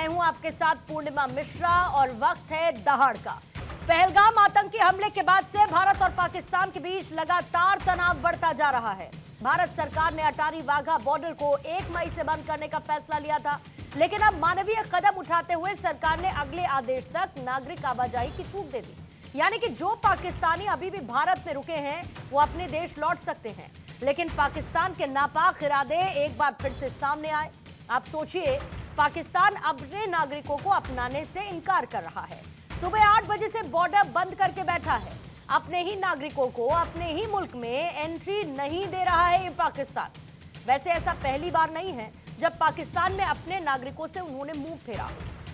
मैं हूं आपके साथ पूर्णिमा मिश्रा और वक्त है दहाड़ का। पहलगाम आतंकी हमले के बाद से भारत और पाकिस्तान के बीच लगातार तनाव बढ़ता जा रहा है। भारत सरकार ने अटारी वाघा बॉर्डर को 1 मई से बंद करने का फैसला लिया था, लेकिन अब मानवीय कदम उठाते हुए सरकार ने अगले आदेश तक नागरिक आवाजाही की छूट दे दी। यानी कि जो पाकिस्तानी अभी भी भारत में रुके हैं वो अपने देश लौट सकते हैं, लेकिन पाकिस्तान के नापाक इरादे एक बार फिर से सामने आए। आप सोचिए, पाकिस्तान अपने नागरिकों को अपनाने से इनकार कर रहा है। सुबह 8 बजे से बॉर्डर बंद करके बैठा है। अपने ही नागरिकों को अपने ही मुल्क में एंट्री नहीं दे रहा है ये पाकिस्तान। वैसे ऐसा पहली बार नहीं है जब पाकिस्तान में अपने नागरिकों से उन्होंने मुंह फेरा,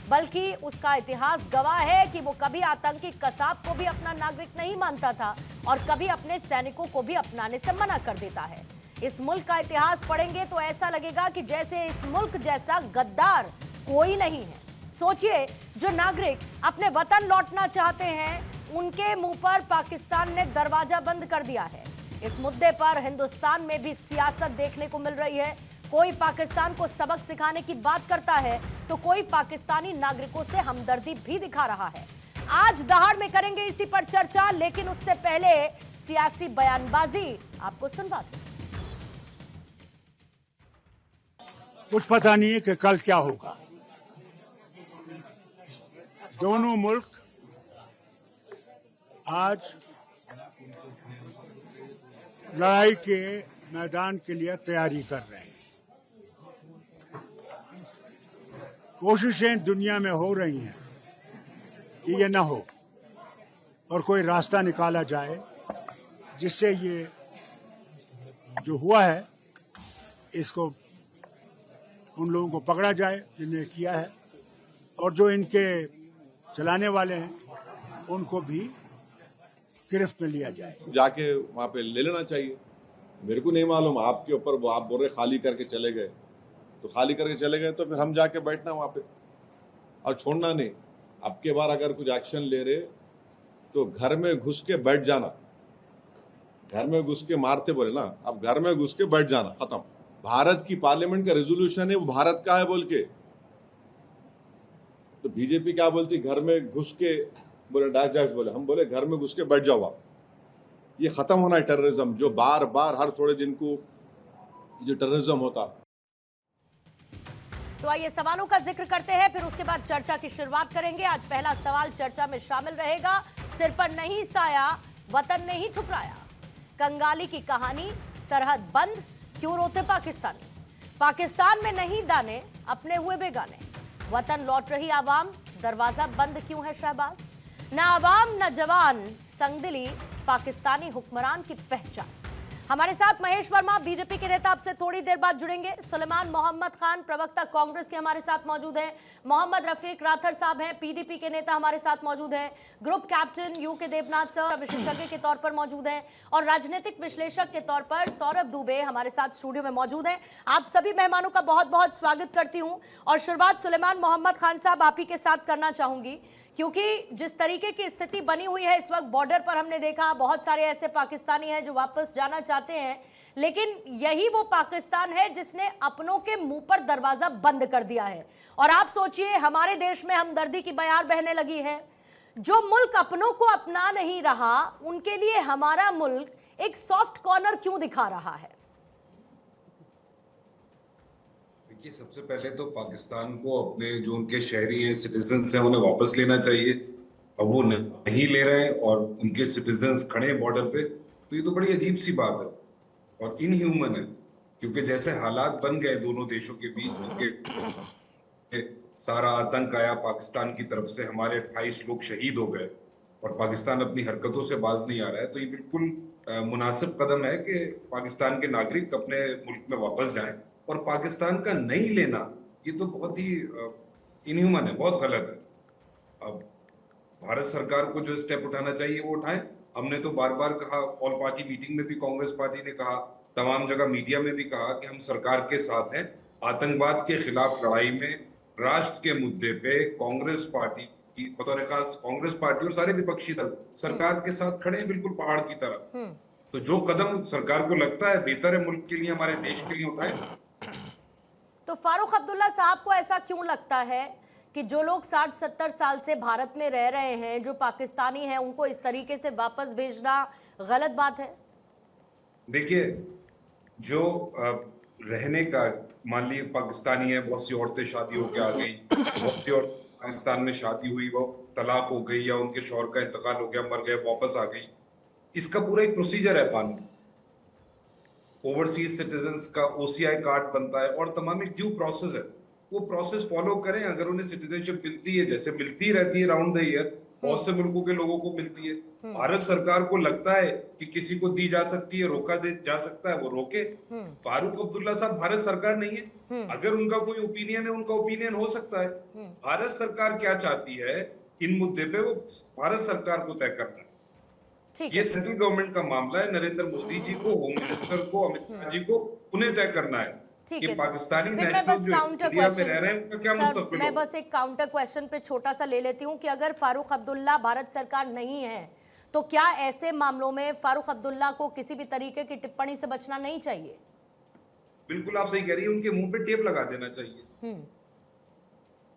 बल्कि उसका इतिहास गवाह है कि वो कभी आतंकी कसाब को भी अपना नागरिक नहीं मानता था और कभी अपने सैनिकों को भी अपनाने से मना कर देता है। इस मुल्क का इतिहास पढ़ेंगे तो ऐसा लगेगा कि जैसे इस मुल्क जैसा गद्दार कोई नहीं है। सोचिए, जो नागरिक अपने वतन लौटना चाहते हैं उनके मुंह पर पाकिस्तान ने दरवाजा बंद कर दिया है। इस मुद्दे पर हिंदुस्तान में भी सियासत देखने को मिल रही है। कोई पाकिस्तान को सबक सिखाने की बात करता है तो कोई पाकिस्तानी नागरिकों से हमदर्दी भी दिखा रहा है। आज दहाड़ में करेंगे इसी पर चर्चा, लेकिन उससे पहले सियासी बयानबाजी आपको सुनवा दूं। कुछ पता नहीं है कि कल क्या होगा। दोनों मुल्क आज लड़ाई के मैदान के लिए तैयारी कर रहे हैं। कोशिशें दुनिया में हो रही हैं कि ये ना हो और कोई रास्ता निकाला जाए जिससे ये जो हुआ है इसको उन लोगों को पकड़ा जाए जिन्हें किया है, और जो इनके चलाने वाले हैं उनको भी गिरफ्त में लिया जाए। जाके वहाँ पे ले लेना चाहिए। मेरे को नहीं मालूम, आपके ऊपर वो आप बोल रहे खाली करके चले गए, तो खाली करके चले गए तो फिर हम जाके बैठना वहाँ पे और छोड़ना नहीं। अब के बार अगर कुछ एक्शन ले रहे तो घर में घुस के बैठ जाना। घर में घुस के मारते बोले ना, अब घर में घुस के बैठ जाना, खत्म। भारत की पार्लियामेंट का रेजोल्यूशन है, वो भारत का है बोल के, तो बीजेपी क्या बोलती, घर में घुस के बोले डैश डैश बोले, हम बोले घर में घुस के बैठ जाओ आप। ये खत्म होना है टेररिज्म, जो बार बार हर थोड़े दिन को जो टेररिज्म होता। तो आइए सवालों का जिक्र करते हैं, फिर उसके बाद चर्चा की शुरुआत करेंगे। आज पहला सवाल चर्चा में शामिल रहेगा, सिर पर नहीं साया, वतन ने ही ठुकराया। कंगाली की कहानी, सरहद बंद, क्यों रोते पाकिस्तानी। पाकिस्तान में नहीं दाने, अपने हुए बेगाने। वतन लौट रही आवाम, दरवाजा बंद क्यों है शहबाज। न आवाम न जवान, संगदिली पाकिस्तानी हुक्मरान की पहचान। हमारे साथ महेश वर्मा बीजेपी के नेता आपसे थोड़ी देर बाद जुड़ेंगे। सुलेमान मोहम्मद खान प्रवक्ता कांग्रेस के हमारे साथ मौजूद हैं। मोहम्मद रफीक राथर साहब हैं पीडीपी के नेता, हमारे साथ मौजूद हैं। Group captain UK Devnath sir विशेषज्ञ के तौर पर मौजूद हैं और राजनीतिक विश्लेषक के तौर पर सौरभ दुबे हमारे साथ स्टूडियो में मौजूद हैं। आप सभी मेहमानों का बहुत बहुत स्वागत करती हूँ और शुरुआत सुलेमान मोहम्मद खान साहब आप ही के साथ करना चाहूंगी, क्योंकि जिस तरीके की स्थिति बनी हुई है इस वक्त बॉर्डर पर, हमने देखा बहुत सारे ऐसे पाकिस्तानी हैं जो वापस जाना चाहते हैं, लेकिन यही वो पाकिस्तान है जिसने अपनों के मुंह पर दरवाजा बंद कर दिया है। और आप सोचिए, हमारे देश में हमदर्दी की बयार बहने लगी है। जो मुल्क अपनों को अपना नहीं रहा, उनके लिए हमारा मुल्क एक सॉफ्ट कॉर्नर क्यों दिखा रहा है। देखिए, सबसे पहले तो पाकिस्तान को अपने जो उनके शहरी हैं, सिटीजन्स हैं, उन्हें वापस लेना चाहिए। अब वो नहीं ले रहे हैं और उनके सिटीजन्स खड़े हैं बॉर्डर पे, तो ये तो बड़ी अजीब सी बात है और इनह्यूमन है, क्योंकि जैसे हालात बन गए दोनों देशों के बीच, सारा आतंक आया पाकिस्तान की तरफ से, हमारे 28 लोग शहीद हो गए और पाकिस्तान अपनी हरकतों से बाज नहीं आ रहा है, तो ये बिल्कुल मुनासिब कदम है कि पाकिस्तान के नागरिक अपने मुल्क में वापस जाएं। और पाकिस्तान का नहीं लेना, ये तो बहुत ही इनह्यूमन है, बहुत गलत है। अब भारत सरकार को जो स्टेप उठाना चाहिए वो उठाएं। हमने तो बार बार कहा, ऑल पार्टी मीटिंग में भी कांग्रेस पार्टी ने कहा, तमाम जगह मीडिया में भी कहा कि हम सरकार के साथ हैं। आतंकवाद के खिलाफ लड़ाई में राष्ट्र के मुद्दे पे कांग्रेस पार्टी की बतौर खास कांग्रेस पार्टी और सारे विपक्षी दल सरकार के साथ खड़े हैं, बिल्कुल पहाड़ की तरह। तो जो कदम सरकार को लगता है बेहतर है मुल्क के लिए, हमारे देश के लिए, उठाए। तो फारूक अब्दुल्ला साहब को ऐसा क्यों लगता है कि जो लोग 60-70 साल से भारत में रह रहे हैं, जो पाकिस्तानी हैं, उनको इस तरीके से वापस भेजना गलत बात है? देखिए, जो रहने का, मान लीजिए पाकिस्तानी है, बहुत सी औरतें शादी होकर आ गई, बहुत सी औरतें पाकिस्तान में शादी हुई, वो तलाक हो गई या उनके शौहर का इंतकाल हो गया, मर गए, वापस आ गई। इसका पूरा एक प्रोसीजर है कानून। ओवरसीज सिटीजन्स का ओसीआई कार्ड बनता है और तमाम एक ड्यू प्रोसेस है, वो प्रोसेस फॉलो करें। अगर उन्हें सिटीजनशिप मिलती है, जैसे मिलती रहती है राउंड द ईयर, बहुत से मुल्कों के लोगों को मिलती है, भारत सरकार को लगता है कि किसी को दी जा सकती है, रोका जा सकता है, वो रोके। फारूक अब्दुल्ला साहब भारत सरकार नहीं है, अगर उनका कोई ओपिनियन है, उनका ओपिनियन हो सकता है। भारत सरकार क्या चाहती है इन मुद्दे पे, वो भारत सरकार को तय करना है। ये सेंट्रल गवर्नमेंट का मामला है, नरेंद्र मोदी जी को, होम मिनिस्टर को, अमित शाह जी को, उन्हें तय करना है कि पाकिस्तानी नेशनल जो इंडिया में रह रहे हैं उनका क्या मुस्तकबिल मैं बस एक काउंटर क्वेश्चन पे छोटा सा ले लेती हूँ कि अगर फारूक अब्दुल्ला भारत सरकार नहीं है तो क्या ऐसे मामलों में फारूक अब्दुल्ला को किसी भी तरीके की टिप्पणी से बचना नहीं चाहिए? बिल्कुल आप सही कह रही है, उनके मुंह पे टेप लगा देना चाहिए।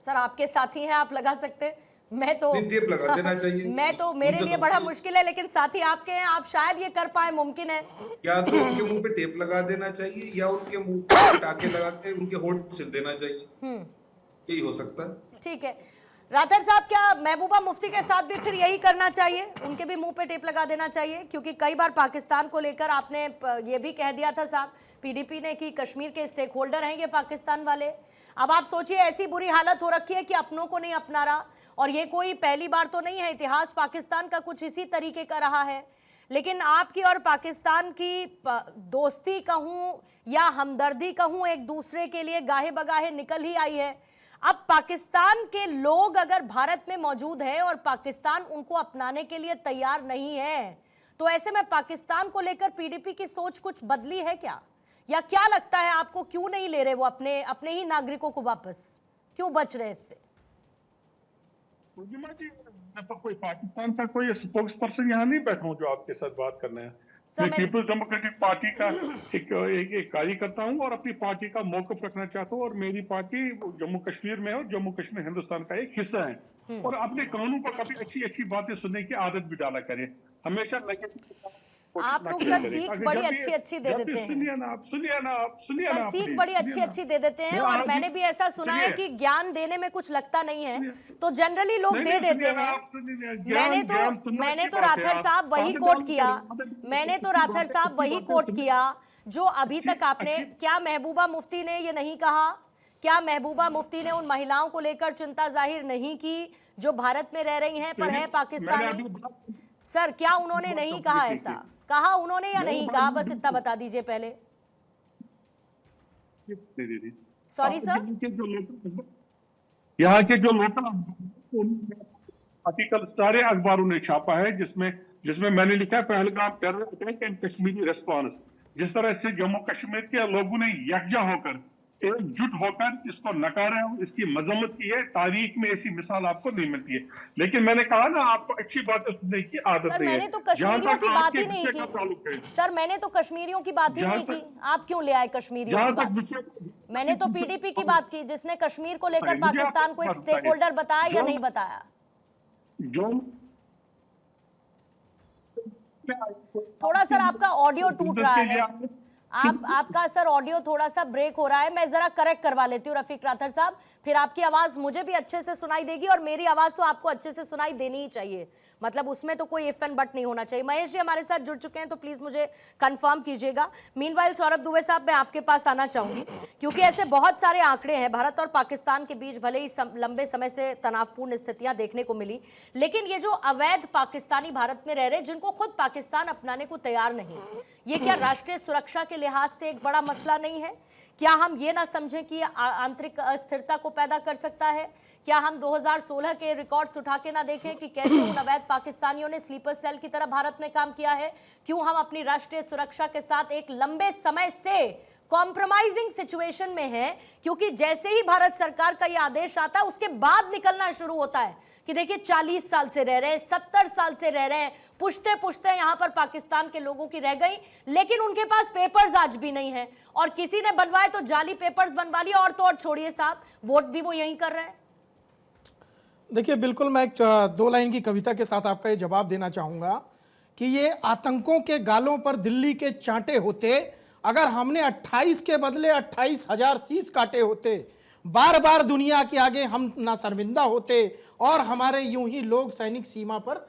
सर आपके साथी हैं, आप लगा सकते हैं, मैं तो टेप लगा देना चाहिए। मैं तो, मेरे लिए बड़ा मुश्किल है, लेकिन साथी आपके हैं, आप शायद ये कर पाए, मुमकिन है। या तो उनके मुंह पे टेप लगा देना चाहिए या उनके मुंह पे टाके लगा के उनके होंठ सिल देना चाहिए, यही हो सकता है। ठीक है राठौर साहब, क्या महबूबा मुफ्ती के साथ भी फिर यही करना चाहिए, उनके भी मुंह पे टेप लगा देना चाहिए? क्योंकि कई बार पाकिस्तान को लेकर आपने ये भी कह दिया था साहब, पीडीपी ने, कि कश्मीर के स्टेक होल्डर हैं ये पाकिस्तान वाले। अब आप सोचिए, ऐसी बुरी हालत हो रखी है कि अपनों को नहीं अपना रहा, और ये कोई पहली बार तो नहीं है, इतिहास पाकिस्तान का कुछ इसी तरीके का रहा है। लेकिन आपकी और पाकिस्तान की दोस्ती कहूं या हमदर्दी कहूं, एक दूसरे के लिए गाहे बगाहे निकल ही आई है। अब पाकिस्तान के लोग अगर भारत में मौजूद हैं और पाकिस्तान उनको अपनाने के लिए तैयार नहीं है, तो ऐसे में पाकिस्तान को लेकर पीडीपी की सोच कुछ बदली है क्या? या क्या लगता है आपको, क्यों नहीं ले रहे वो अपने ही नागरिकों को वापस, क्यों बच रहे इससे? जी, मैं तो कोई पाकिस्तान का कोई स्पोक्स पर्सन यहाँ नहीं बैठा हूँ जो आपके साथ बात करना है। मैं पीपल्स डेमोक्रेटिक पार्टी का एक कार्यकर्ता हूँ और अपनी पार्टी का मौक़िफ़ रखना चाहता हूँ, और मेरी पार्टी जम्मू कश्मीर में और जम्मू कश्मीर हिंदुस्तान का एक हिस्सा है। और अपने कानून पर कभी अच्छी अच्छी बातें सुनने की आदत भी डाला करें, हमेशा नेगेटिव। आप लोग सर सीख बड़ी अच्छी दे देते हैं। सुनिए ना आप सर, सीख बड़ी अच्छी दे देते हैं, और मैंने भी ऐसा सुना है कि ज्ञान देने में कुछ लगता नहीं है, तो जनरली लोग दे देते हैं। मैंने तो राठौर साहब वही कोट किया, मैंने तो राठौर साहब वही कोट किया जो अभी तक आपने, क्या महबूबा मुफ्ती ने ये नहीं कहा? क्या महबूबा मुफ्ती ने उन महिलाओं को लेकर चिंता जाहिर नहीं की जो भारत में रह रही हैं पर है पाकिस्तानी? सर, क्या उन्होंने नहीं कहा? ऐसा कहा उन्होंने या नहीं कहा? बस इतना बता दीजिए पहले। सॉरी सर, यहाँ के जो लोकल आर्टिकल सारे अखबारों ने छापा है, जिसमें मैंने लिखा है Pahalgam terror attack and Kashmiri response. जिस तरह से जम्मू कश्मीर के लोगों ने यकजा होकर, एकजुट होकर इसको नकारा है, इसकी मजम्मत की है, तारीख में ऐसी मिसाल आपको नहीं मिलती है। लेकिन मैंने कहा ना, आपको अच्छी बातें सुनने की आदत है। मैंने तो कश्मीरियों की बात ही नहीं की सर, मैंने तो कश्मीरियों की बात ही नहीं की। आप क्यों ले आए कश्मीरियों की बात? मैंने तो पीडीपी की बात की, जिसने कश्मीर को लेकर पाकिस्तान को एक स्टेक होल्डर बताया या नहीं बताया? थोड़ा सर आपका ऑडियो टूट रहा है, आपका सर ऑडियो थोड़ा सा ब्रेक हो रहा है। मैं जरा करेक्ट करवा लेती हूँ रफीक राठौर साहब, फिर आपकी आवाज मुझे भी अच्छे से सुनाई देगी, और मेरी आवाज तो आपको अच्छे से सुनाई देनी ही चाहिए, मतलब उसमें तो कोई इफ एंड बट नहीं होना चाहिए। महेश जी हमारे साथ जुड़ चुके हैं, तो प्लीज मुझे कंफर्म कीजिएगा। मीनवाइल सौरभ दुबे साहब, मैं आपके पास आना चाहूंगी, क्योंकि ऐसे बहुत सारे आंकड़े हैं। भारत और पाकिस्तान के बीच भले ही लंबे समय से तनावपूर्ण स्थितियां देखने को मिली, लेकिन ये जो अवैध पाकिस्तानी भारत में रह रहे, जिनको खुद पाकिस्तान अपनाने को तैयार नहीं, ये क्या राष्ट्रीय सुरक्षा के लिहाज से एक बड़ा मसला नहीं है? क्या हम ये ना समझें कि आंतरिक अस्थिरता को पैदा कर सकता है? क्या हम 2016 के रिकॉर्ड्स उठा के ना देखें कि कैसे उन अवैध पाकिस्तानियों ने स्लीपर सेल की तरह भारत में काम किया है? क्यों हम अपनी राष्ट्रीय सुरक्षा के साथ एक लंबे समय से कॉम्प्रोमाइजिंग सिचुएशन में है? क्योंकि जैसे ही भारत सरकार का यह आदेश आता है, उसके बाद निकलना शुरू होता है कि देखिए 40 साल से रह रहे हैं, 70 साल से रह रहे हैं, पुश्ते पुश्ते यहां पर पाकिस्तान के लोगों की रह गई, लेकिन उनके पास पेपर्स आज भी नहीं है, और किसी ने बनवाए तो जाली पेपर्स बनवा लिया, और तो और छोड़िए साहब, वोट भी वो यहीं कर रहे हैं। देखिए, बिल्कुल मैं एक 2 लाइन की कविता के साथ आपका ये जवाब देना चाहूँगा कि ये आतंकों के गालों पर दिल्ली के चांटे होते, अगर हमने 28 के बदले 28,000 शीश काटे होते, बार बार दुनिया के आगे हम ना शर्मिंदा होते और हमारे यूं ही लोग सैनिक सीमा पर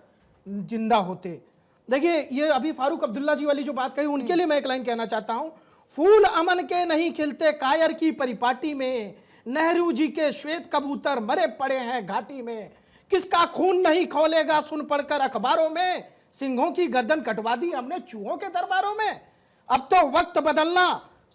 जिंदा होते। देखिए, ये अभी फारूक अब्दुल्ला जी वाली जो बात कही, उनके लिए मैं एक लाइन कहना चाहता हूँ। फूल अमन के नहीं खिलते कायर की परिपाटी में, नेहरू जी के श्वेत कबूतर मरे पड़े हैं घाटी में, किसका खून नहीं खौलेगा सुन पढ़कर अखबारों में, सिंहों की गर्दन कटवा दी हमने चूहों के दरबारों में। अब तो वक्त बदलना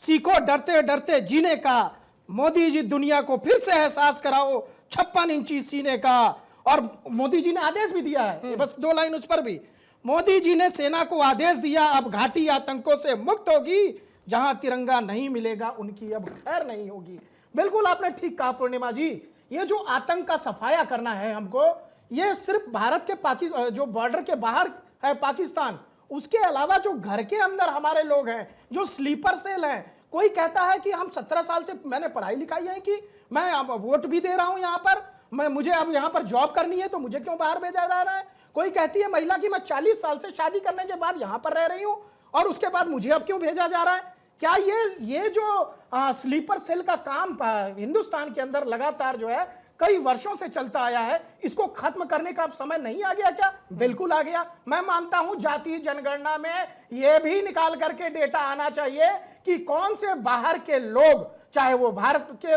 सीखो डरते डरते जीने का, मोदी जी दुनिया को फिर से एहसास कराओ 56 इंची सीने का। और मोदी जी ने आदेश भी दिया है, ये बस 2 लाइन उस पर भी। मोदी जी ने सेना को आदेश दिया, अब घाटी आतंकों से मुक्त होगी, जहां तिरंगा नहीं मिलेगा उनकी अब खैर नहीं होगी। बिल्कुल आपने ठीक कहा पूर्णिमा जी, ये जो आतंक का सफाया करना है हमको, ये सिर्फ भारत के जो बॉर्डर के बाहर है पाकिस्तान, उसके अलावा जो घर के अंदर हमारे लोग हैं, जो स्लीपर सेल हैं। कोई कहता है कि हम 17 साल से मैंने पढ़ाई लिखाई है, कि मैं अब वोट भी दे रहा हूं यहां पर, मुझे अब यहां पर जॉब करनी है, तो मुझे क्यों बाहर भेजा जा रहा है। कोई कहती है महिला कि मैं 40 साल से शादी करने के बाद यहां पर रह रही हूं और उसके बाद मुझे अब क्यों भेजा जा रहा है। क्या ये जो स्लीपर सेल का काम हिंदुस्तान के अंदर लगातार जो है कई वर्षों से चलता आया है, इसको खत्म करने का अब समय नहीं आ गया क्या? बिल्कुल आ गया। मैं मानता हूं जातीय जनगणना में यह भी निकाल करके डेटा आना चाहिए कि कौन से बाहर के लोग, चाहे वो भारत के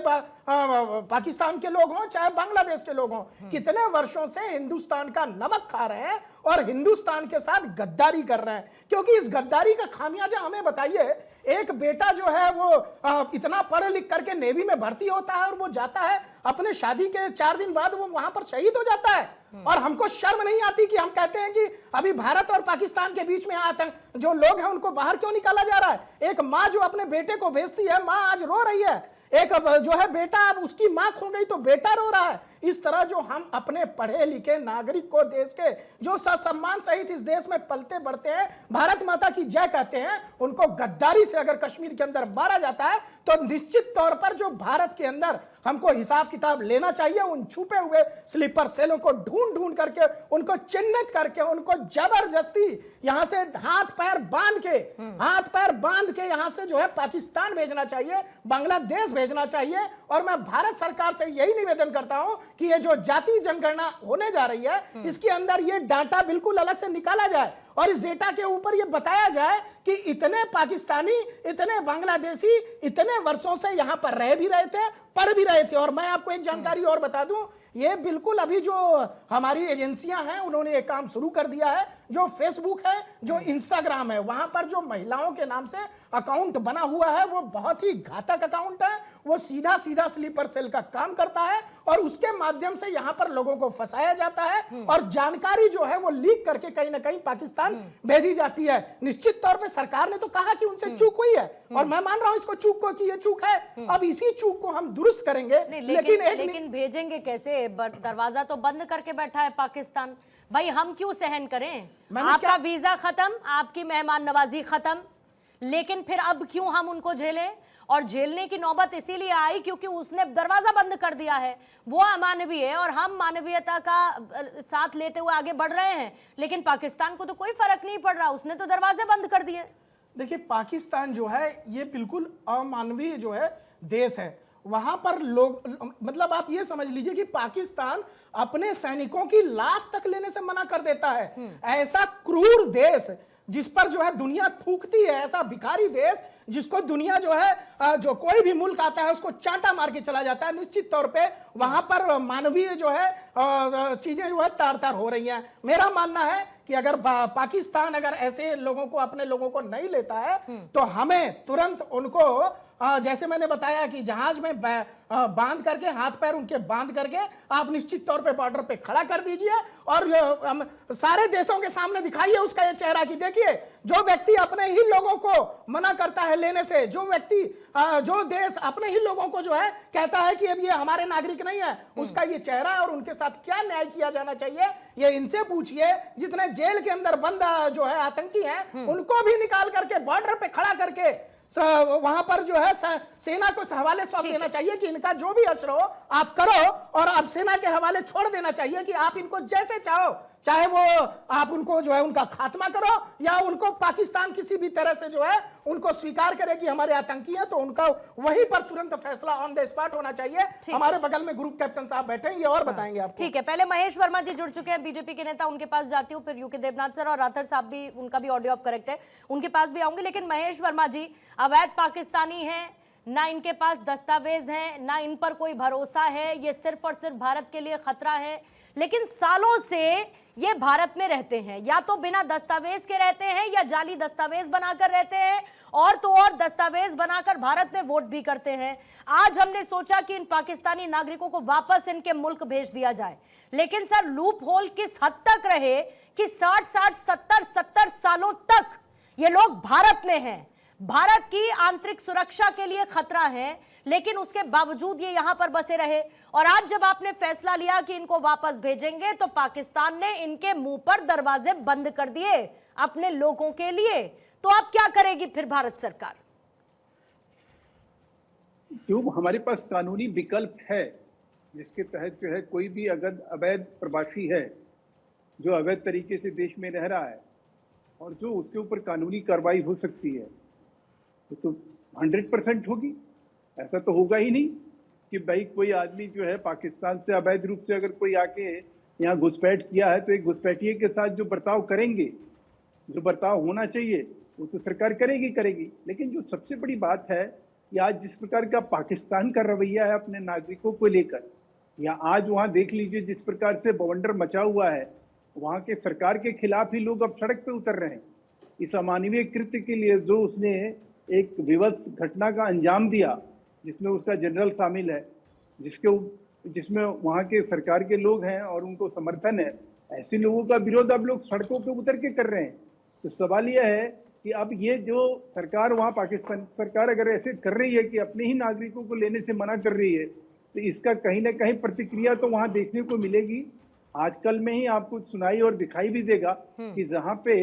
पाकिस्तान के लोग हों चाहे बांग्लादेश के लोग हों, कितने वर्षों से हिंदुस्तान का नमक खा रहे हैं और हिंदुस्तान के साथ गद्दारी कर रहे हैं। क्योंकि इस गद्दारी का खामियाजा हमें बताइए। एक बेटा जो है वो इतना पढ़ लिख करके नेवी में भर्ती होता है और वो जाता है अपने शादी के 4 दिन बाद वो वहां पर शहीद हो जाता है, और हमको शर्म नहीं आती कि हम कहते हैं कि अभी भारत और पाकिस्तान के बीच में आतंक जो लोग हैं उनको बाहर क्यों निकाला जा रहा है। एक माँ जो अपने बेटे को भेजती है, माँ आज रो रही है, एक जो है बेटा, अब उसकी मां खो गई तो बेटा रो रहा है। इस तरह जो हम अपने पढ़े लिखे नागरिक को, देश के जो सम्मान सहित इस देश में पलते बढ़ते हैं, भारत माता की जय कहते हैं, उनको गद्दारी से अगर कश्मीर के अंदर मारा जाता है तो निश्चित तौर पर जो भारत के अंदर हमको हिसाब किताब लेना चाहिए। उन छुपे हुए स्लीपर सेलों को ढूंढ ढूंढ करके, उनको चिन्हित करके, उनको जबरदस्ती यहां से हाथ पैर बांध के यहां से जो है पाकिस्तान भेजना चाहिए, बांग्लादेश भेजना चाहिए। और मैं भारत सरकार से यही निवेदन करता हूं कि ये जो जातीय जनगणना होने जा रही है, इसके अंदर ये डाटा बिल्कुल अलग से निकाला जाए और इस डेटा के ऊपर ये बताया जाए कि इतने पाकिस्तानी, इतने बांग्लादेशी इतने वर्षों से यहां पर रह भी रहे थे, पढ़ भी रहे थे। और मैं आपको एक जानकारी और बता दूं, ये बिल्कुल अभी जो हमारी एजेंसियां हैं उन्होंने ये काम शुरू कर दिया है। जो फेसबुक है, जो इंस्टाग्राम है, वहां पर जो महिलाओं के नाम से अकाउंट बना हुआ है वो बहुत ही घातक अकाउंट है। वो सीधा सीधा स्लीपर सेल का काम करता है और उसके माध्यम से यहां पर लोगों को फंसाया जाता है और जानकारी जो है वो लीक करके कहीं ना कहीं पाकिस्तान भेजी जाती है। निश्चित तौर पे सरकार ने तो कहा कि उनसे चूक हुई है और मैं मान रहा हूं इसको चूक को कि ये चूक है। अब इसी चूक को हम दुरुस्त करेंगे। लेकिन भेजेंगे कैसे? दरवाजा तो बंद करके बैठा है पाकिस्तान। भाई हम क्यों सहन करें? आपका वीजा खत्म, आपकी मेहमान नवाजी खत्म, लेकिन फिर अब क्यों हम उनको झेलें? और झेलने की नौबत इसीलिए आई क्योंकि उसने दरवाजा बंद कर दिया है। वो अमानवीय है और हम मानवीयता का साथ लेते हुए आगे बढ़ रहे हैं, लेकिन पाकिस्तान को तो कोई फर्क नहीं पड़ रहा, उसने तो दरवाजे बंद कर दिए। देखिए, पाकिस्तान जो है ये बिल्कुल अमानवीय जो है देश है। वहां पर लोग, मतलब आप ये समझ लीजिए कि पाकिस्तान अपने सैनिकों की लाश तक लेने से मना कर देता है। ऐसा क्रूर देश जिस पर जो है दुनिया थूकती है, ऐसा भिखारी देश जिसको दुनिया जो है, जो कोई भी मुल्क आता है उसको चांटा मार के चला जाता है। निश्चित तौर पे वहां पर मानवीय जो है चीजें जो है तार तार हो रही हैं। मेरा मानना है कि अगर पाकिस्तान अगर ऐसे लोगों को, अपने लोगों को नहीं लेता है तो हमें तुरंत उनको, जैसे मैंने बताया कि जहाज में बांध करके, हाथ पैर उनके बांध करके आप निश्चित तौर पे बॉर्डर पे खड़ा कर दीजिए और सारे देशों के सामने दिखाइए उसका ये चेहरा कि देखिए, जो व्यक्ति अपने ही लोगों को मना करता है लेने से, जो व्यक्ति, जो देश अपने ही लोगों को जो है कहता है कि अब ये हमारे नागरिक नहीं है, उसका ये चेहरा और उनके साथ क्या न्याय किया जाना चाहिए ये इनसे पूछिए। जितने जेल के अंदर बंद जो है आतंकी हैं उनको भी निकाल करके बॉर्डर पे खड़ा करके वहां पर जो है सेना को हवाले सौंप देना चाहिए कि इनका जो भी असर हो आप करो, और आप सेना के हवाले छोड़ देना चाहिए कि आप इनको जैसे चाहो, चाहे वो आप उनको जो है उनका खात्मा करो, या उनको पाकिस्तान किसी भी तरह से जो है उनको स्वीकार करे कि हमारे आतंकी हैं, तो उनका वहीं पर तुरंत फैसला ऑन द स्पॉट होना चाहिए। हमारे बगल में ग्रुप कैप्टन साहब बैठे हैं, ये और बताएंगे आपको। ठीक है, पहले महेश वर्मा जी जुड़ चुके हैं, बीजेपी के नेता, उनके पास जाती हूँ, फिर यूके देवनाथ सर और राठौर साहब भी, उनका भी ऑडियो ऑफ करेक्ट है, उनके पास भी आऊंगी। लेकिन महेश वर्मा जी, अवैध पाकिस्तानी है, ना इनके पास दस्तावेज हैं, ना इन पर कोई भरोसा है, ये सिर्फ और सिर्फ भारत के लिए खतरा है, लेकिन सालों से ये भारत में रहते हैं, या तो बिना दस्तावेज के रहते हैं या जाली दस्तावेज बनाकर रहते हैं, और तो और दस्तावेज बनाकर भारत में वोट भी करते हैं। आज हमने सोचा कि इन पाकिस्तानी नागरिकों को वापस इनके मुल्क भेज दिया जाए, लेकिन सर लूप होल किस हद तक रहे कि 60-60, 70-70 सालों तक ये लोग भारत में हैं, भारत की आंतरिक सुरक्षा के लिए खतरा है, लेकिन उसके बावजूद ये यहां पर बसे रहे। और आज जब आपने फैसला लिया कि इनको वापस भेजेंगे, तो पाकिस्तान ने इनके मुंह पर दरवाजे बंद कर दिए अपने लोगों के लिए। तो अब क्या करेगी फिर भारत सरकार? जो हमारे पास कानूनी विकल्प है, जिसके तहत जो है कोई भी अगर अवैध प्रवासी है जो अवैध तरीके से देश में रह रहा है और जो उसके ऊपर कानूनी कार्रवाई हो सकती है, तो 100% होगी। ऐसा तो होगा ही नहीं कि भाई कोई आदमी जो है पाकिस्तान से अवैध रूप से अगर कोई आके यहाँ घुसपैठ किया है, तो एक घुसपैठिए के साथ जो बर्ताव करेंगे, जो बर्ताव होना चाहिए, वो तो सरकार करेगी। लेकिन जो सबसे बड़ी बात है कि आज जिस प्रकार का पाकिस्तान का रवैया है अपने नागरिकों को लेकर, या आज वहाँ देख लीजिए जिस प्रकार से बवंडर मचा हुआ है, वहाँ के सरकार के खिलाफ ही लोग अब सड़क पे उतर रहे हैं। इस अमानवीय कृत्य के लिए जो उसने एक विवत्स घटना का अंजाम दिया, जिसमें उसका जनरल शामिल है, जिसमें वहाँ के सरकार के लोग हैं और उनको समर्थन है, ऐसे लोगों का विरोध अब लोग सड़कों पे उतर के कर रहे हैं। तो सवाल यह है कि अब ये जो सरकार वहाँ पाकिस्तान सरकार अगर ऐसे कर रही है कि अपने ही नागरिकों को लेने से मना कर रही है, तो इसका कहीं ना कहीं प्रतिक्रिया तो वहाँ देखने को मिलेगी। आजकल में ही आपको सुनाई और दिखाई भी देगा कि जहाँ पे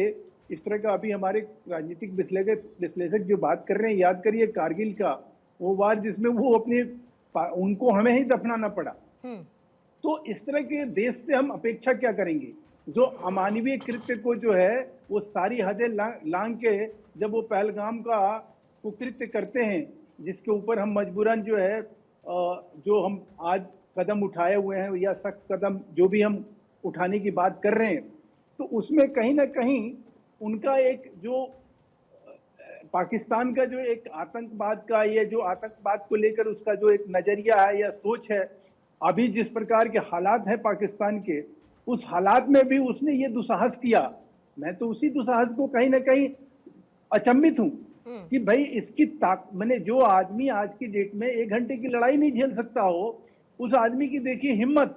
इस तरह का अभी हमारे राजनीतिक विश्लेषक जो बात कर रहे हैं, याद करिए कारगिल का वो वार जिसमें वो उनको हमें ही दफनाना पड़ा। तो इस तरह के देश से हम अपेक्षा क्या करेंगे जो अमानवीय कृत्य को जो है वो सारी हदें लांग के जब वो पहलगाम का कुकृत्य करते हैं, जिसके ऊपर हम मजबूरन जो है जो हम आज कदम उठाए हुए हैं या सख्त कदम जो भी हम उठाने की बात कर रहे हैं, तो उसमें कहीं ना कहीं उनका एक जो पाकिस्तान का जो एक आतंकवाद का, ये जो आतंकवाद को लेकर उसका जो एक नजरिया है या सोच है, अभी जिस प्रकार के हालात हैं पाकिस्तान के, उस हालात में भी उसने ये दुस्साहस किया। मैं तो उसी दुस्साहस को कहीं ना कहीं अचंभित हूं कि भाई इसकी मैंने जो आदमी आज की डेट में 1 घंटे की लड़ाई नहीं झेल सकता हो, उस आदमी की देखिए हिम्मत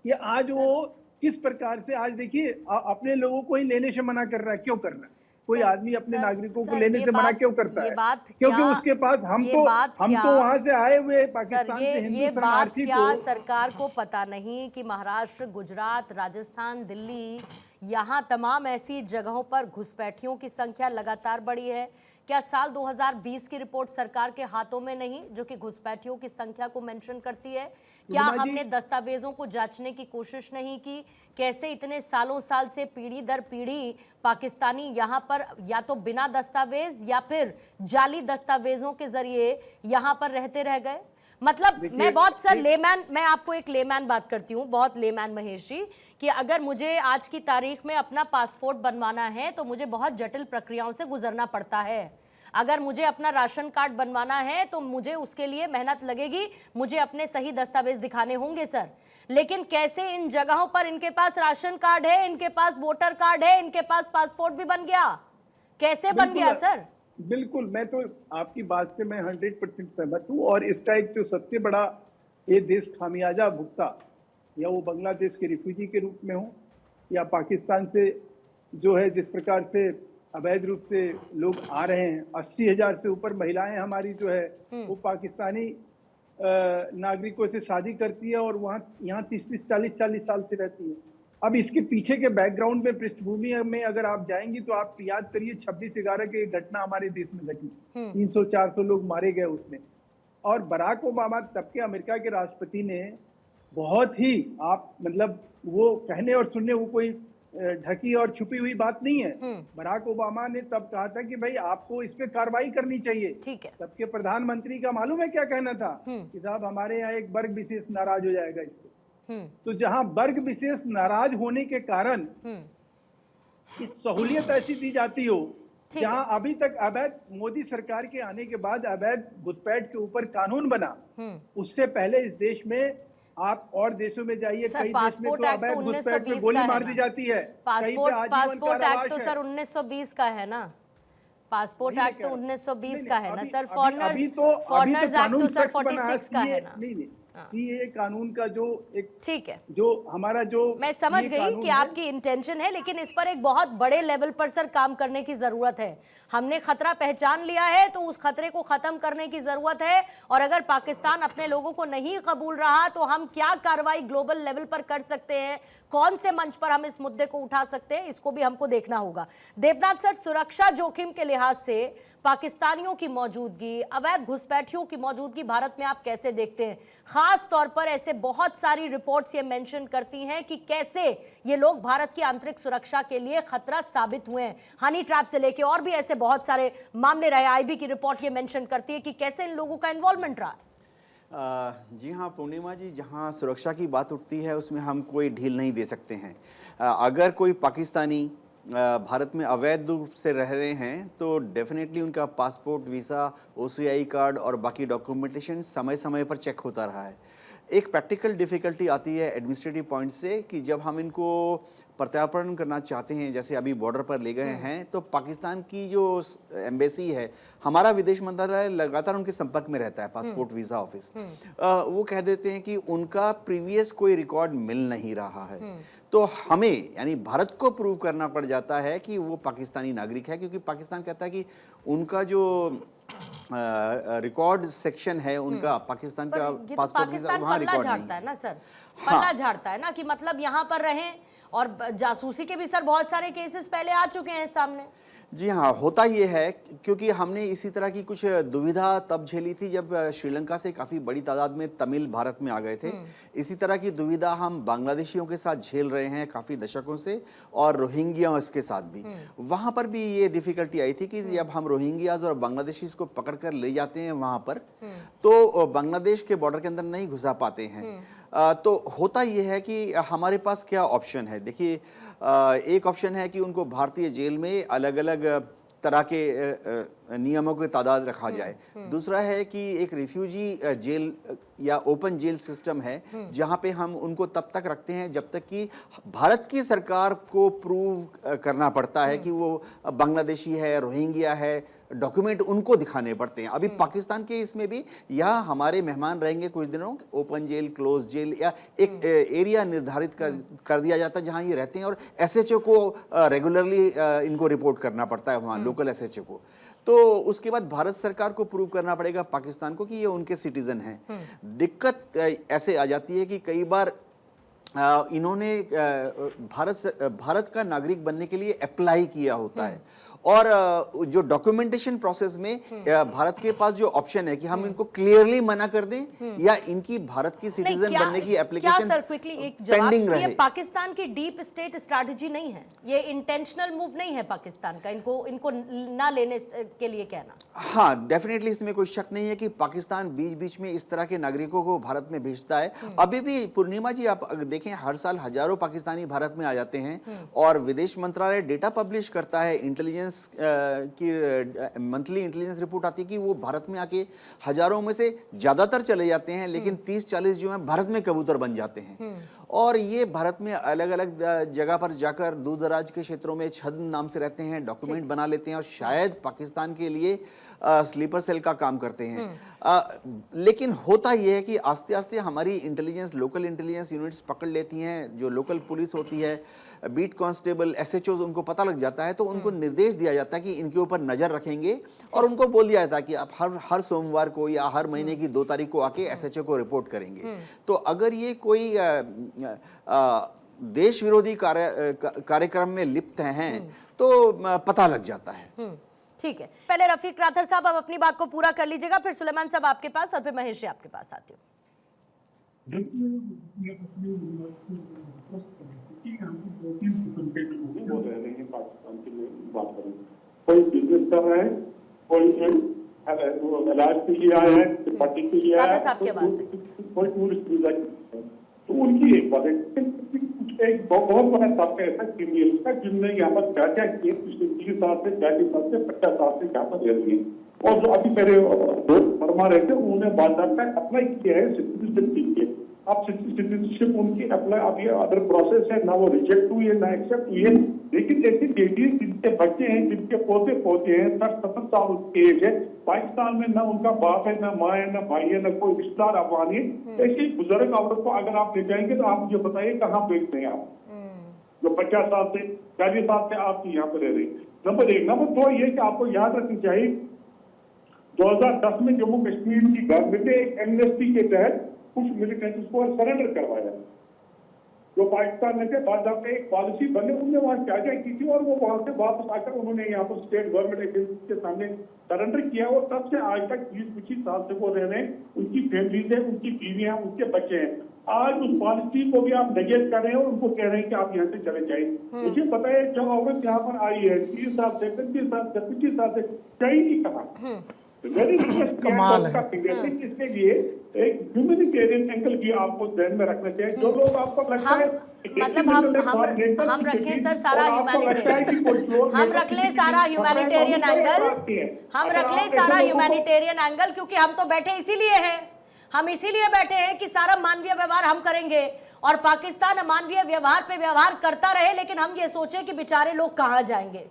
कि आज वो किस प्रकार से आज देखिए अपने लोगों को ही लेने से मना कर रहा है। क्यों कर रहा है? कोई आदमी अपने नागरिकों को लेने से मना क्यों करता है? क्योंकि उसके पास हम तो वहां से आए हुए पाकिस्तान से हिंदू शरणार्थी क्या सरकार को पता नहीं कि महाराष्ट्र, गुजरात, राजस्थान, दिल्ली, यहाँ तमाम ऐसी जगहों पर घुसपैठियों की संख्या लगातार बढ़ी है? क्या साल 2020 की रिपोर्ट सरकार के हाथों में नहीं जो कि घुसपैठियों की संख्या को मेंशन करती है? क्या हमने दस्तावेजों को जांचने की कोशिश नहीं की? कैसे इतने सालों साल से पीढ़ी दर पीढ़ी पाकिस्तानी यहाँ पर या तो बिना दस्तावेज या फिर जाली दस्तावेजों के जरिए यहाँ पर रहते रह गए? मतलब मैं बहुत सर लेमैन, मैं आपको एक लेमैन बात करती हूँ, बहुत लेमैन महेश जी, कि अगर मुझे आज की तारीख में अपना पासपोर्ट बनवाना है तो मुझे बहुत जटिल प्रक्रियाओं से गुजरना पड़ता है। अगर मुझे अपना राशन कार्ड बनवाना है तो मुझे उसके लिए मेहनत लगेगी, मुझे अपने सही दस्तावेज दिखाने होंगे सर। लेकिन कैसे इन जगहों पर इनके पास राशन कार्ड है, इनके पास वोटर कार्ड है, इनके पास पासपोर्ट भी बन गया, कैसे बन गया सर? बिल्कुल, मैं तो आपकी बात से मैं 100% सहमत हूँ। और इसका एक जो सबसे बड़ा ये देश खामियाजा भुगता, या वो बांग्लादेश के रिफ्यूजी के रूप में हो या पाकिस्तान से जो है जिस प्रकार से अवैध रूप से लोग आ रहे हैं, 80,000 से ऊपर महिलाएं हमारी जो है वो पाकिस्तानी नागरिकों से शादी करती है और वहाँ यहाँ 30-40 साल से रहती है। अब इसके पीछे के बैकग्राउंड में, पृष्ठभूमि में अगर आप जाएंगी तो आप याद करिए 26/11 की एक घटना हमारे देश में घटी, 300-400 लोग मारे गए उसमें। और बराक ओबामा तब के अमेरिका के राष्ट्रपति ने बहुत ही, आप मतलब वो कहने और सुनने वो कोई ढकी और छुपी हुई बात नहीं है। बराक ओबामा ने तब कहा था कि भाई आपको इस पे कार्रवाई करनी चाहिए। ठीक है। तब के प्रधानमंत्री का मालूम है क्या कहना था कि साहब हमारे यहाँ एक वर्ग विशेष नाराज हो जाएगा इससे। तो जहां वर्ग विशेष नाराज होने के कारण इस सहूलियत ऐसी दी जाती हो, जहां अभी तक अवैध, मोदी सरकार के आने के बाद अवैध घुसपैठ के ऊपर कानून बना, उससे पहले इस देश में आप और देशों में जाइए, कई देश में तो अवैध घुसपैठ में गोली मार दी जाती है। पासपोर्ट एक्ट तो सर 1920 का है ना, पासपोर्ट एक्ट तो 1920 का है ना सर, फॉरेनर्स एक्ट तो सर 46 का है ना। नहीं, सीए कानून का जो एक, ठीक है, जो हमारा जो, मैं समझ गई कि आपकी इंटेंशन है, लेकिन इस पर एक बहुत बड़े लेवल पर सर काम करने की जरूरत है। हमने खतरा पहचान लिया है तो उस खतरे को खत्म करने की जरूरत है, और अगर पाकिस्तान अपने लोगों को नहीं कबूल रहा तो हम क्या कार्रवाई ग्लोबल लेवल पर कर सकते हैं, कौन से मंच पर हम इस मुद्दे को उठा सकते हैं, इसको भी हमको देखना होगा। देवनाथ सर, सुरक्षा जोखिम के लिहाज से पाकिस्तानियों की मौजूदगी, अवैध घुसपैठियों की मौजूदगी भारत में आप कैसे देखते हैं? खास तौर पर ऐसे बहुत सारी रिपोर्ट्स ये मेंशन करती हैं कि कैसे ये लोग भारत की आंतरिक सुरक्षा के लिए खतरा साबित हुए हैं। हनी ट्रैप से लेके और भी ऐसे बहुत सारे मामले रहे। आईबी की रिपोर्ट ये मेंशन करती है कि कैसे इन लोगों का इन्वॉल्वमेंट रहा। जी हाँ पूर्णिमा जी, जहाँ सुरक्षा की बात उठती है उसमें हम कोई ढील नहीं दे सकते हैं। अगर कोई पाकिस्तानी भारत में अवैध रूप से रह रहे हैं तो डेफिनेटली उनका पासपोर्ट, वीज़ा, ओसीआई कार्ड और बाकी डॉक्यूमेंटेशन समय समय पर चेक होता रहा है। एक प्रैक्टिकल डिफ़िकल्टी आती है एडमिनिस्ट्रेटिव पॉइंट से कि जब हम इनको प्रत्यार्पण करना चाहते हैं, जैसे अभी बॉर्डर पर ले गए हैं, तो पाकिस्तान की जो एम्बेसी है, हमारा विदेश मंत्रालय लगातार उनके संपर्क में रहता है, पासपोर्ट वीज़ा ऑफिस, वो कह देते हैं कि उनका प्रीवियस कोई रिकॉर्ड मिल नहीं रहा है। तो हमें यानी भारत को प्रूव करना पड़ जाता है कि वो पाकिस्तानी नागरिक है, क्योंकि पाकिस्तान कहता है कि उनका जो रिकॉर्ड सेक्शन है उनका, पाकिस्तान का पासपोर्ट वीज़ा वहाँ रिकॉर्ड नहीं है ना सर, पल्ला झाड़ता है ना कि मतलब यहाँ पर रहें, और जासूसी के भी सर बहुत सारे केसेस पहले आ चुके हैं सामने। जी हाँ, होता ये है क्योंकि हमने इसी तरह की कुछ दुविधा तब झेली थी जब श्रीलंका से काफ़ी बड़ी तादाद में तमिल भारत में आ गए थे। इसी तरह की दुविधा हम बांग्लादेशियों के साथ झेल रहे हैं काफ़ी दशकों से, और रोहिंग्या के साथ भी। वहाँ पर भी ये डिफ़िकल्टी आई थी कि जब हम रोहिंग्याज और बांग्लादेशीज को पकड़ कर ले जाते हैं वहाँ पर, तो बांग्लादेश के बॉर्डर के अंदर नहीं घुसा पाते हैं। तो होता यह है कि हमारे पास क्या ऑप्शन है। देखिए, एक ऑप्शन है कि उनको भारतीय जेल में अलग अलग तरह के नियमों की तादाद रखा जाए। दूसरा है कि एक रिफ्यूजी जेल या ओपन जेल सिस्टम है, जहां पे हम उनको तब तक रखते हैं जब तक कि भारत की सरकार को प्रूव करना पड़ता है कि वो बांग्लादेशी है, रोहिंग्या है, डॉक्यूमेंट उनको दिखाने पड़ते हैं। अभी पाकिस्तान के इसमें भी यहाँ हमारे मेहमान रहेंगे कुछ दिनों, ओपन जेल, क्लोज जेल, या एक एरिया निर्धारित कर दिया जाता है जहाँ ये रहते हैं, और एसएचओ को रेगुलरली इनको रिपोर्ट करना पड़ता है वहाँ, लोकल एसएचओ को। तो उसके बाद भारत सरकार को प्रूव करना पड़ेगा पाकिस्तान को कि ये उनके सिटीजन हैं। दिक्कत ऐसे आ जाती है कि कई बार इन्होंने भारत का नागरिक बनने के लिए अप्लाई किया होता है, और जो डॉक्यूमेंटेशन प्रोसेस में भारत के पास जो ऑप्शन है कि हम इनको क्लियरली मना कर दें या इनकी भारत की सिटीजन बनने की एप्लीकेशन सर क्विकली एक जवाब, ये पाकिस्तान की डीप स्टेट स्ट्रैटेजी नहीं है, ये इंटेंशनल मूव नहीं है पाकिस्तान का, इनको ना लेने के लिए कहना। हाँ, डेफिनेटली इसमें कोई शक नहीं है कि पाकिस्तान बीच बीच में इस तरह के नागरिकों को भारत में भेजता है। अभी भी पूर्णिमा जी आप देखें, हर साल हजारों पाकिस्तानी भारत में आ जाते हैं, और विदेश मंत्रालय डेटा पब्लिश करता है, इंटेलिजेंस की मंथली इंटेलिजेंस रिपोर्ट आती है कि वो भारत में आके हजारों में से ज्यादातर चले जाते हैं, लेकिन 30-40 जो है भारत में कबूतर बन जाते हैं। और ये भारत में अलग अलग जगह पर जाकर दूर दराज के क्षेत्रों में छद्म नाम से रहते हैं, डॉक्यूमेंट बना लेते हैं, और शायद पाकिस्तान के लिए स्लीपर सेल का काम करते हैं। लेकिन होता यह है कि आस्ते आस्ते हमारी इंटेलिजेंस, लोकल इंटेलिजेंस यूनिट्स पकड़ लेती हैं, जो लोकल पुलिस होती है, बीट कांस्टेबल, एसएचओ, उनको पता लग जाता है, तो उनको निर्देश दिया जाता है कि इनके ऊपर नजर रखेंगे, और उनको बोल दिया जाता है कि आप हर सोमवार को या हर महीने की 2 तारीख को आके एसएचओ को रिपोर्ट करेंगे। तो अगर ये कोई देश विरोधी कार्यक्रम में लिप्त हैं तो पता लग जाता है। ठीक है, पहले रफीक राथर साहब आप अपनी बात को पूरा कर लीजिएगा, फिर सुलेमान साहब आपके पास और फिर महेश जी आपके पास आती हूँ। वो रह रहे हैं पाकिस्तान के लिए बात करें, कोई बिजनेस कर रहा है, कोई इलाज के लिए आया है, पार्टी के लिए आया है, कोई टूरिस्ट वीजा है, तो उनकी एक बात है। एक बहुत बड़ा तबका ऐसा क्रिमिनल का जिनने यहाँ पर क्या किए पिछले 30 साल से 40 साल से 50 साल से यहाँ पर रह रही है, और जो अभी मेरे दोस्त फरमा रहे थे उन्होंने बात अप्लाई किया है सिटीजनशिप के लिए। अब सिटीजनशिप उनकी अप्लाई, अब ये अदर प्रोसेस है, ना वो रिजेक्ट हुई है ना एक्सेप्ट हुई है, लेकिन ऐसी लेडीज जिनके बच्चे हैं, जिनके पोते पोते हैं, 60-70 साल की एज है, पाकिस्तान में ना उनका बाप है, ना माँ है, ना भाई है, ना कोई रिश्तेदार अफगान है, ऐसी बुजुर्ग औरत को अगर आप ले जाएंगे तो आप मुझे बताइए कहाँ भेजते हैं आप, जो 50 साल से 40 साल से आप यहाँ पर रह रही। नंबर 1। नंबर 2 ये कि आपको याद रखनी चाहिए 2010 में जम्मू कश्मीर की गवर्नमेंट ने एक एमनेस्टी के तहत कुछ मिलिटेंट्स को सरेंडर करवाया, जो पाकिस्तान में थे। बाद में एक पॉलिसी बने, उन्होंने वहां क्या की थी और वो वहां से वापस आकर उन्होंने यहाँ पर स्टेट गवर्नमेंट एजेंसी के सामने सरेंडर किया, और तब से आज तक 20-25 साल से वो रह रहे हैं। उनकी फैमिलीज है, उनकी बीवियां, उनके बच्चे हैं। आज उस पॉलिसी को भी आप नेगेट कर रहे हैं और उनको कह रहे हैं कि आप यहाँ से चले जाइए। मुझे पता है जो औरत यहाँ पर आई है 30 साल से 35 साल से 25 साल से कहीं नहीं कहा, कमाल है। इसके लिए एक ह्यूमैनिटेरियन एंगल भी आपको ध्यान में रखना चाहिए। जो लोग आपको लगता है मतलब हम रखें सर सारा ह्यूमैनिटेरियन, हम रख लें सारा ह्यूमैनिटेरियन एंगल, हम रख लें सारा ह्यूमैनिटेरियन एंगल, क्योंकि हम तो बैठे इसीलिए हैं, हम इसीलिए बैठे हैं कि सारा मानवीय व्यवहार हम करेंगे और पाकिस्तान अमानवीय व्यवहार पे व्यवहार करता रहे, लेकिन हम ये सोचे कि बेचारे लोग कहाँ जाएंगे।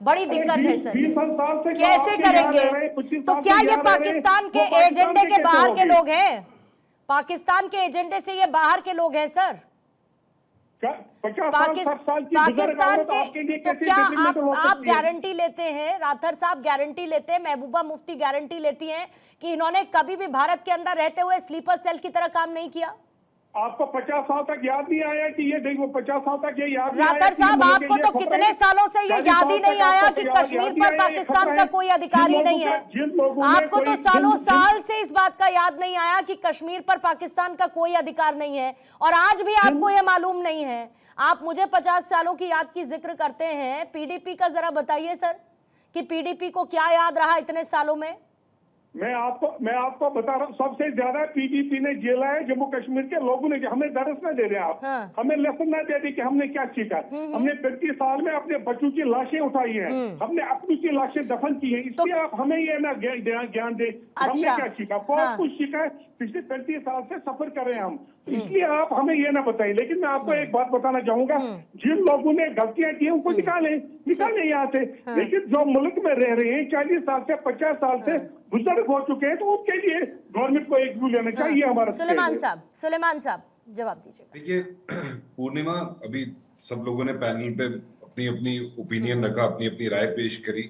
बड़ी दिक्कत है सर, कैसे करेंगे? तो क्या ये पाकिस्तान के एजेंडे के बाहर के लोग हैं? पाकिस्तान के एजेंडे से ये बाहर के लोग हैं सर? पाकिस्तान के, तो क्या आप गारंटी लेते हैं, राथर साहब गारंटी लेते हैं, महबूबा मुफ्ती गारंटी लेती हैं कि इन्होंने कभी भी भारत के अंदर रहते हुए स्लीपर सेल की तरह काम नहीं किया? आपको 50 साल तक याद नहीं आया कि ये देखो 50 साल तक ये याद नहीं आया? राथर साहब आपको तो कितने सालों से ये याद ही नहीं आया कि कश्मीर पर पाकिस्तान का कोई अधिकार ही नहीं है। आपको तो सालों साल से इस बात का याद नहीं आया कि कश्मीर पर पाकिस्तान का कोई अधिकार नहीं है, और आज भी आपको ये मालूम नहीं है। आप मुझे 50 सालों की याद की जिक्र करते हैं, पीडीपी का जरा बताइए सर कि पीडीपी को क्या याद रहा इतने सालों में? मैं आपको बता रहा हूँ, सबसे ज्यादा पीडीपी ने जेला है जम्मू कश्मीर के लोगों ने। हमें दरस न दे रहे आप, हमें लेसन न दे रहे कि हमने क्या सीखा। हमने 35 साल में अपने बच्चों की लाशें उठाई हैं, हमने अपनी की लाशें दफन की हैं, इसलिए आप हमें ये ना ज्ञान दे हमने क्या सीखा। बहुत कुछ सीखा है, पिछले 35 साल से सफर कर रहे हैं हम, इसलिए आप हमें ये ना बताइए। लेकिन मैं आपको एक बात बताना चाहूंगा, जिन लोगों ने गलतियां की उनको निकाले यहाँ से, लेकिन जो मुल्क में रह रहे हैं 40 साल से 50 साल से बुजुर्ग हो चुके हैं, तो उनके लिए गवर्नमेंट को एक व्यू लेना चाहिए। हमारा सुलेमान साहब जवाब दीजिए। देखिए पूर्णिमा, अभी सब लोगों ने पैनल पे अपनी अपनी ओपिनियन रखा, अपनी अपनी राय पेश करी।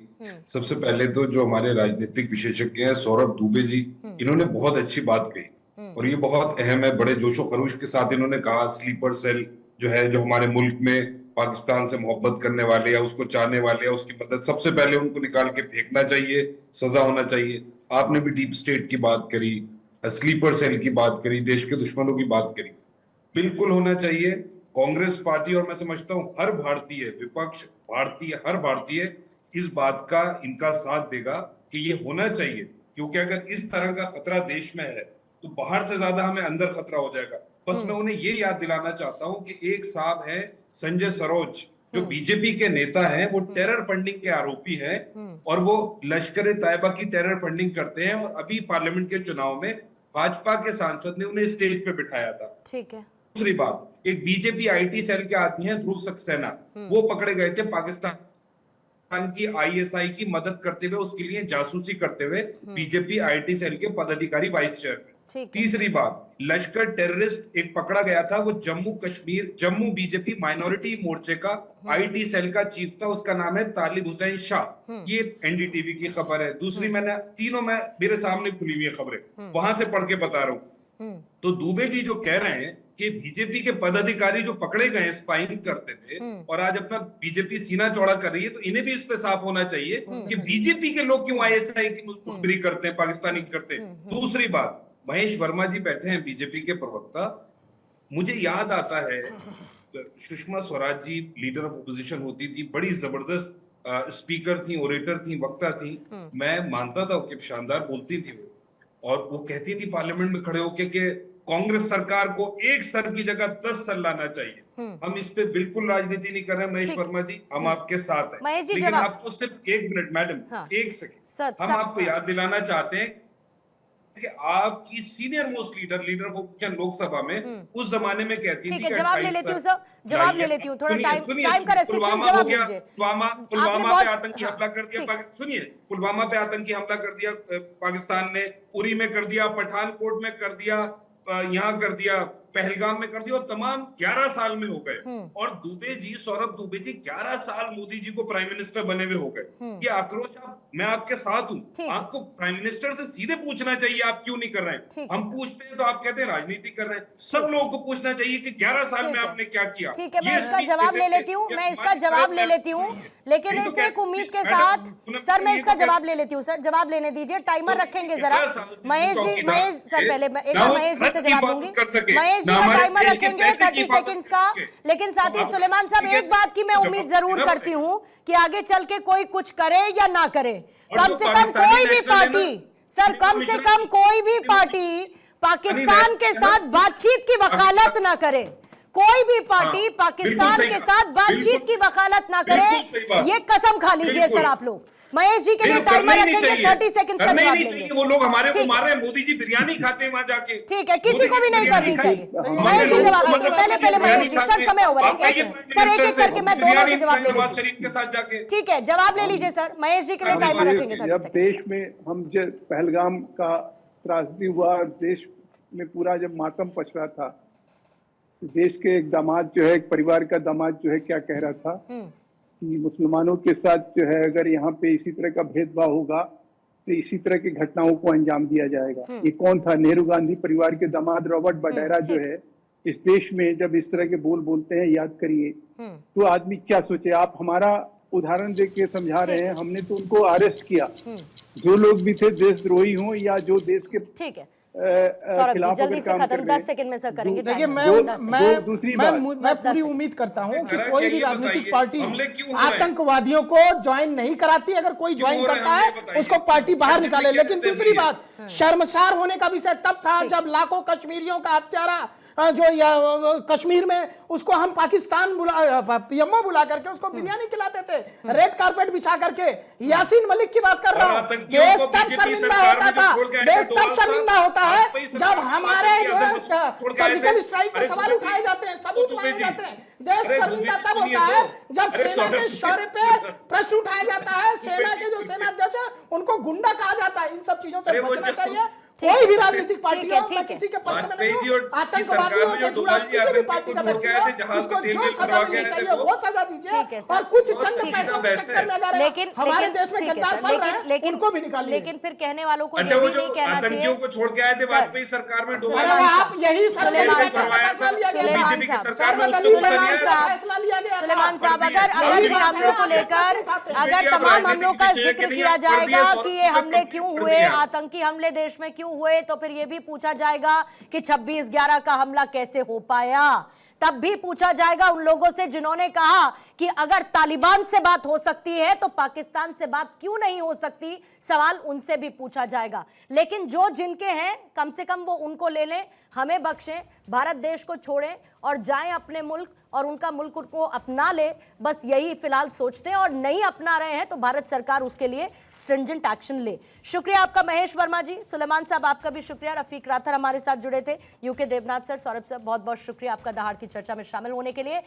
सबसे पहले तो जो हमारे राजनीतिक विशेषज्ञ हैं सौरभ दुबे जी, इन्होंने बहुत अच्छी बात कही और ये बहुत अहम है। बड़े जोशो खरोश के साथ इन्होंने कहा स्लीपर सेल जो है, जो हमारे मुल्क में पाकिस्तान से मोहब्बत करने वाले या उसको चाहने वाले या उसकी मदद, सबसे पहले उनको निकाल के फेंकना चाहिए, सजा होना चाहिए। आपने भी डीप स्टेट की बात करी, स्लीपर सेल की बात करी, देश के दुश्मनों की बात करी, बिल्कुल होना चाहिए। कांग्रेस पार्टी और मैं समझता हूं हर भारतीय विपक्ष, हर भारतीय इस बात का इनका साथ देगा कि ये होना चाहिए, क्योंकि अगर इस तरह का खतरा देश में है तो बाहर से ज्यादा हमें अंदर खतरा हो जाएगा। बस मैं उन्हें ये याद दिलाना चाहता हूं कि एक साहब है संजय सरोज, जो बीजेपी के नेता हैं, वो टेरर फंडिंग के आरोपी हैं और वो लश्कर तैयबा की टेरर फंडिंग करते हैं, और अभी पार्लियामेंट के चुनाव में भाजपा के सांसद ने उन्हें स्टेज पे बिठाया था। ठीक है। दूसरी बात, एक बीजेपी आईटी सेल के आदमी है ध्रुव सक्सेना, वो पकड़े गए थे पाकिस्तान की आईएसआई की मदद करते हुए, उसके लिए जासूसी करते हुए, बीजेपी आईटी सेल के पदाधिकारी वाइस चेयरमैन। तीसरी बात, लश्कर टेररिस्ट एक पकड़ा गया था, वो जम्मू बीजेपी माइनॉरिटी मोर्चे का आईटी सेल का चीफ था, उसका नाम है तालिब हुसैन शाह। ये एनडीटीवी की खबर है। दूसरी मैंने तीनों मेरे सामने खुली हुई खबरें, वहां से पढ़ के बता रहा हूं। तो दुबे जी जो कह रहे हैं कि बीजेपी के पदाधिकारी जो पकड़े गए स्पाइंग करते थे और आज अपना बीजेपी सीना चौड़ा कर रही है, तो इन्हें भी इस पे साफ होना चाहिए कि बीजेपी के लोग क्यों आईएसआई की मुखबिरी करते हैं, पाकिस्तानी करते हैं। दूसरी बात, महेश वर्मा जी बैठे हैं बीजेपी के प्रवक्ता, मुझे याद आता है Sushma Swaraj ji leader of opposition होती थी, बड़ी जबरदस्त स्पीकर थी, ओरेटर थी, वक्ता थी। मैं मानता था कि शानदार बोलती थी वो, और वो कहती थी पार्लियामेंट में खड़े होके कि कांग्रेस सरकार को एक सर की जगह 10 सर लाना चाहिए। हम इस पे बिल्कुल राजनीति नहीं कर रहे महेश वर्मा जी, हम आपके साथ हैं, लेकिन आपको सिर्फ 1 मिनट मैडम, 1 सेकंड, हम आपको याद दिलाना चाहते हैं कि आपकी senior most leader of opposition Lok Sabha में उस जमाने में कहती थी कि जवाब ले लेती हूँ सर, जवाब ले लेती हूँ, थोड़ा टाइम का रेस्ट्रिक्शन, जवाब लीजिए। पुलवामा पे आतंकी हमला कर दिया, सुनिए, पुलवामा पे आतंकी हमला कर दिया पाकिस्तान ने, उरी में कर दिया, पठानकोट में कर दिया, यहाँ कर दिया, पहलगाम में कर दिया, और तमाम 11 साल में हो गए। और दुबे जी, सौरभ दुबे जी 11 साल मोदी जी को प्राइम मिनिस्टर बने हुए हो गए। ये आक्रोश मैं आपके साथ हूँ, आपको प्राइम मिनिस्टर से सीधे पूछना चाहिए आप क्यों नहीं कर रहे हैं। हम पूछते हैं तो आप कहते हैं राजनीति कर रहे हैं। सब लोगों को पूछना चाहिए कि 11 साल में आपने क्या किया। ठीक है, मैं इसका जवाब ले लेती हूँ, मैं इसका जवाब ले लेती हूँ, लेकिन इस एक उम्मीद के साथ सर मैं इसका जवाब ले लेती हूँ। सर जवाब लेने दीजिए, टाइमर रखेंगे जरा। महेश जी, महेश सर पहले एक बार महेश जी से जवाब दूंगी। महेश जी का टाइमर रखेंगे 30 सेकंड्स का, लेकिन साथ ही सुलेमान साहब एक बात की मैं उम्मीद जरूर करती हूँ कि आगे चल के कोई कुछ करे या ना करे, कम से कम कोई भी पार्टी, सर कम से कम कोई भी पार्टी पाकिस्तान के साथ बातचीत की वकालत ना करे, कोई भी पार्टी पाकिस्तान के साथ बातचीत की वकालत ना करे, ये कसम खा लीजिए सर आप लोग। महेश जी के लिए टाइमर रखेंगे, 30 सेकंड्स का जवाब लेंगे। वो लोग हमारे को मार रहे हैं, मोदी जी बिरयानी खाते हैं वहां जाके। ठीक है, किसी को भी नहीं करनी चाहिए। महेश जी जवाब देंगे, पहले महेश जी, सर समय ओवर है, सर एक एक करके मैं दोनों से जवाब ले लेती शरीफ के साथ जाके। ठीक है, जवाब ले लीजिए सर, महेश जी के लिए टाइमर रखेंगे 30 जब सेकंड। देश में हम जब पहलगाम का त्रासदी हुआ, देश में पूरा जब मातम पच रहा था, देश के एक दामाद जो है, एक परिवार का दामाद जो है, क्या कह रहा था कि मुसलमानों के साथ जो है अगर यहाँ पे इसी तरह का भेदभाव होगा तो इसी तरह की घटनाओं को अंजाम दिया जाएगा। ये कौन था? नेहरू गांधी परिवार के दामाद रॉबर्ट वडेरा जो है, इस देश में जब इस तरह के बोल बोलते हैं, याद करिए तो आदमी क्या सोचे। आप हमारा उदाहरण दे के समझा रहे हैं, हमने तो उनको अरेस्ट किया, जो लोग भी थे देशद्रोही हों या जो देश के ठीक है सौरभ जी, जल्दी से खत्म, 10 सेकंड में सर करेंगे। देखिए मैं पूरी उम्मीद करता हूं कि कोई भी राजनीतिक पार्टी आतंकवादियों को ज्वाइन नहीं कराती। अगर कोई ज्वाइन करता है उसको पार्टी बाहर निकाले। लेकिन दूसरी बात, शर्मसार होने का विषय तब था जब लाखों कश्मीरियों का हत्यारा जो कश्मीर में, उसको हम पाकिस्तान पीएमओ बुला करके उसको बिरयानी खिलाते थे, रेड कारपेट बिछा करके। यासीन मलिक की बात कर रहा हूँ, देश तब शर्मिंदा होता था, देश तब शर्मिंदा होता है जब हमारे जो है सर्जिकल स्ट्राइक पर सवाल उठाए जाते हैं, सबूत मांगे जाते हैं। देश शर्मिंदा तब होता है जब सेना के शौर्य पे प्रश्न उठाया जाता है, सेना के जो सेनाध्यक्ष है उनको गुंडा कहा जाता है। इन सब चीजों से बचना चाहिए। कोई भी राजनीतिक पार्टी हो, मैं किसी के पक्ष में नहीं हूं, आतंकवादियों से जुड़ा किसी भी पार्टी का व्यक्ति हो, उसको जो सजा मिलनी चाहिए वो सजा दीजिए। और कुछ चंद पैसों के चक्कर में अगर हमारे देश में गद्दार पड़ रहे हैं, उनको भी निकालिए। लेकिन फिर कहने वालों को ये भी नहीं कहना चाहिए। आतंकियों को छोड़ के आए थे वाजपेयी सरकार में, आप यही सुलेमान साहब, अगर भी हमलों को लेकर अगर तमाम हमलों का जिक्र किया जाएगा कि ये हमले क्यों हुए, आतंकी हमले देश में क्यों हुए, तो फिर ये भी पूछा जाएगा कि 26/11 का हमला कैसे हो पाया। तब भी पूछा जाएगा उन लोगों से जिन्होंने कहा कि अगर तालिबान से बात हो सकती है तो पाकिस्तान से बात क्यों नहीं हो सकती, सवाल उनसे भी पूछा जाएगा। लेकिन जो जिनके हैं कम से कम वो उनको ले लें, हमें बख्शें, भारत देश को छोड़ें और जाएं अपने मुल्क और उनका मुल्क उनको अपना ले। बस यही फिलहाल सोचते हैं और नहीं अपना रहे हैं तो भारत सरकार उसके लिए स्ट्रिंजेंट एक्शन ले। शुक्रिया आपका महेश वर्मा जी, सुलेमान साहब आपका भी शुक्रिया, रफीक राथर हमारे साथ जुड़े थे, UK Devnath sir, Saurabh sir बहुत बहुत शुक्रिया आपका दहाड़ की चर्चा में शामिल होने के लिए।